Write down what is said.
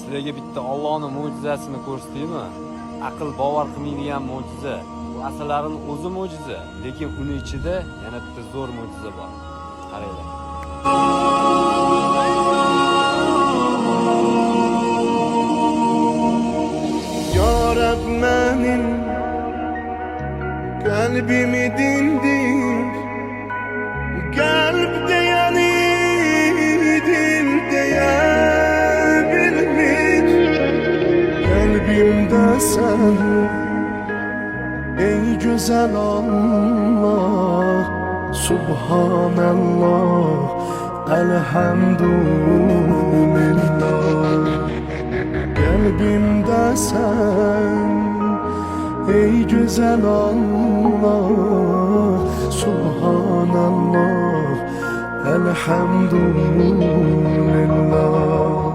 Sizlarga bitta Allohning mo'jizasini ko'rsataymi? Aql bovar qilmaydigan mo'jiza. Bu asarlarning o'zi mo'jiza, lekin uni ichida yana bitta zo'r mo'jiza bor. Qaranglar. Ya Rab benim kalbimi dindir, kalpte yani dilde bilmiş, kalbimde sen ey güzel Allah, Subhanallah, elhamdülillah. Kalbimde sen ey güzel Allah, Subhanallah, elhamdülillah.